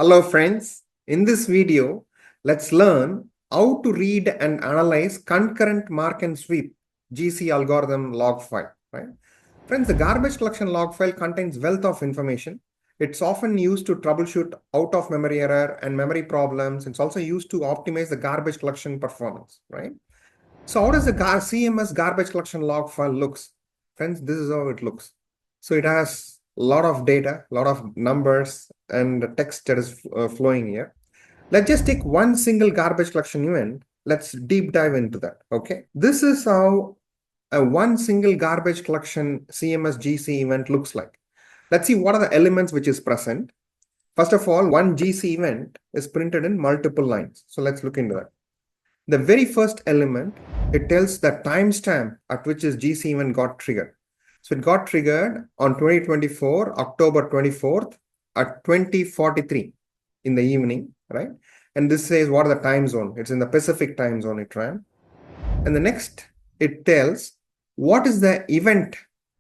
Hello friends, in this video, let's learn how to read and analyze concurrent mark and sweep GC algorithm log file, right? Friends, the garbage collection log file contains wealth of information. It's often used to troubleshoot out of memory error and memory problems. It's also used to optimize the garbage collection performance, right? So how does the CMS garbage collection log file looks? Friends, this is how it looks. So it has a lot of data, a lot of numbers and text that is flowing here. Let's just take one single garbage collection event. Let's deep dive into that. Okay. This is how a one single garbage collection CMS GC event looks like. Let's see what are the elements which is present. First of all, one GC event is printed in multiple lines. So let's look into that. The very first element, it tells the timestamp at which this GC event got triggered. So it got triggered on 2024, October 24th at 20:43 in the evening, right? And this says what are the time zone. It's in the Pacific time zone it ran. And the next, it tells what is the event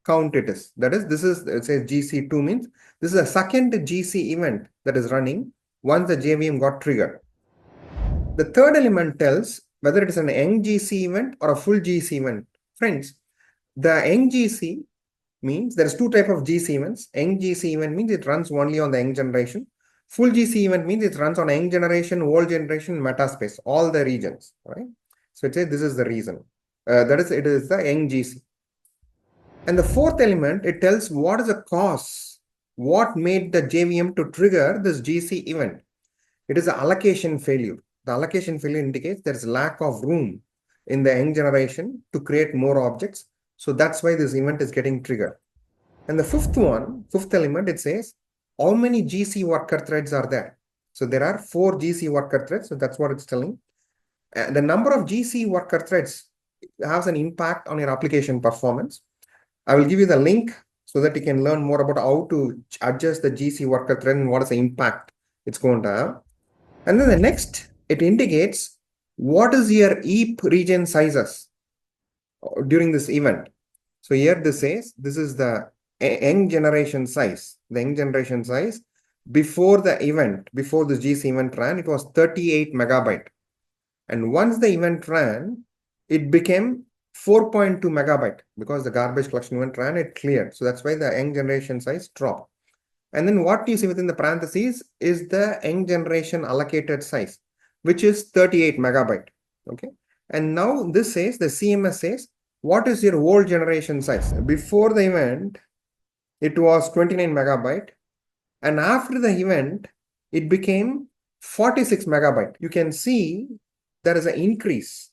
count it is. That is, this is, it says GC2 means this is a second GC event that is running once the JVM got triggered. The third element tells whether it is an Young GC event or a full GC event. Friends, the Young GC means there is two types of GC events. Young GC event means it runs only on the Young generation. Full GC event means it runs on Young generation, old generation, metaspace, all the regions, right? So it says this is the reason. That is, it is the Young GC. And the fourth element, it tells what is the cause, what made the JVM to trigger this GC event. It is an allocation failure. The allocation failure indicates there is lack of room in the Young generation to create more objects. So that's why this event is getting triggered. And the fifth element, it says how many GC worker threads are there. So there are 4 GC worker threads. So that's what it's telling. The number of GC worker threads has an impact on your application performance. I will give you the link so that you can learn more about how to adjust the GC worker thread and what is the impact it's going to have. And then the next, it indicates what is your heap region sizes during this event. So here this says, this is the Young generation size. The Young generation size before the event, before this GC event ran, it was 38 megabyte. And once the event ran, it became 4.2 megabyte because the garbage collection event ran, it cleared. So that's why the Young generation size dropped. And then what you see within the parentheses is the Young generation allocated size, which is 38 megabyte. Okay. And now this says, the CMS says, what is your old generation size? Before the event, it was 29 megabyte. And after the event, it became 46 megabyte. You can see there is an increase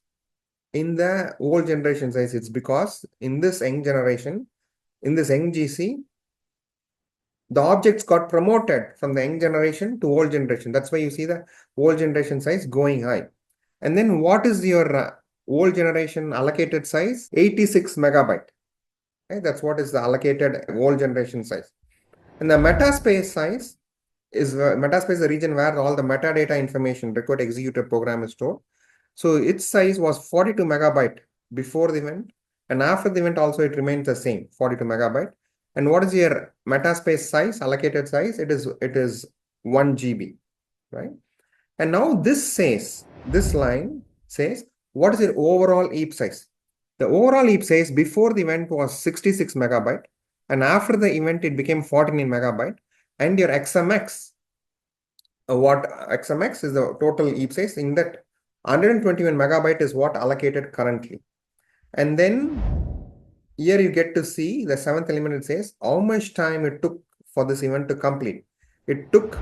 in the old generation size. It's because in this Young generation, in this Young GC, the objects got promoted from the Young generation to old generation. That's why you see the old generation size going high. And then what is your old generation allocated size? 86 megabyte. Okay, that's what is the allocated old generation size. And the metaspace size is the region where all the metadata information record executed program is stored. So its size was 42 megabyte before the event, and after the event also it remains the same, 42 megabyte. And what is your metaspace size, allocated size? It is 1 GB, right? And now this line says, what is your overall heap size? The overall heap size before the event was 66 megabyte, and after the event it became 49 megabyte. And your XMX, XMX is the total heap size. In that 121 megabyte is what allocated currently. And then here you get to see the 7th element. It says how much time it took for this event to complete. It took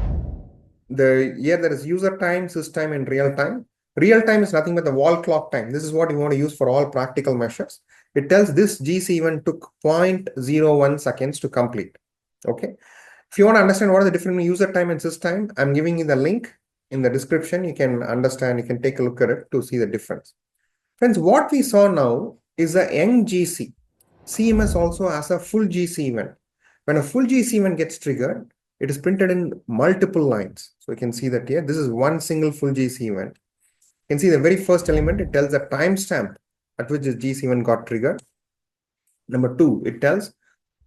here there is user time, system, and real time. Real time is nothing but the wall clock time. This is what you want to use for all practical measures. It tells this GC event took 0.01 seconds to complete. Okay. If you want to understand what are the different user time and system, I'm giving you the link in the description. You can understand, you can take a look at it to see the difference. Friends, what we saw now is a Young GC. CMS also has a full GC event. When a full GC event gets triggered, it is printed in multiple lines. So you can see that here, this is one single full GC event. You can see the very first element, it tells the timestamp at which this GC event got triggered. Number 2, it tells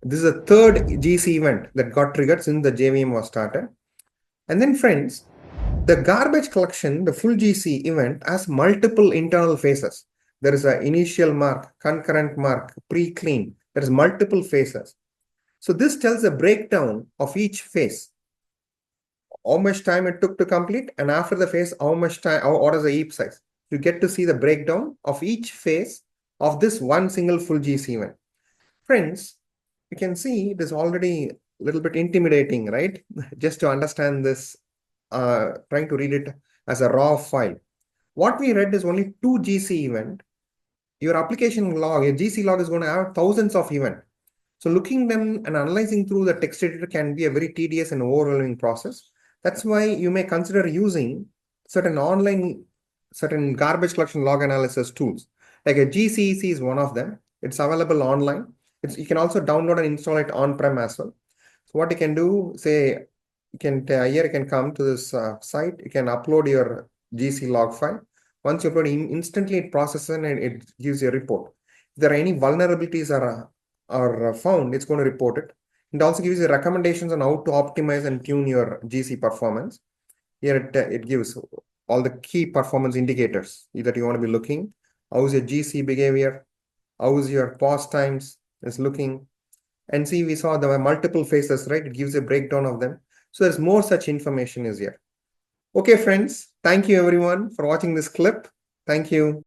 this is a third GC event that got triggered since the JVM was started. And then friends, the garbage collection, the full GC event has multiple internal phases. There is an initial mark, concurrent mark, pre-clean. There is multiple phases. So this tells a breakdown of each phase. How much time it took to complete, and after the phase, how much time, what is the heap size. You get to see the breakdown of each phase of this one single full GC event. Friends, you can see it is already a little bit intimidating, right? Just to understand this, trying to read it as a raw file. What we read is only 2 GC event. Your application log, your GC log is going to have thousands of events. So looking them and analyzing through the text editor can be a very tedious and overwhelming process. That's why you may consider using certain garbage collection log analysis tools. Like a GCEC is one of them. It's available online. You can also download and install it on-prem as well. So what you can do, say, here you can come to this site. You can upload your GC log file. Once you upload, instantly it processes and it gives you a report. If there are any vulnerabilities are found, it's going to report it. It also gives you recommendations on how to optimize and tune your GC performance. Here it gives all the key performance indicators that you want to be looking. How's your GC behavior? How's your pause times is looking? And see, we saw there were multiple phases, right? It gives a breakdown of them. So there's more such information is here. Okay, friends. Thank you everyone for watching this clip. Thank you.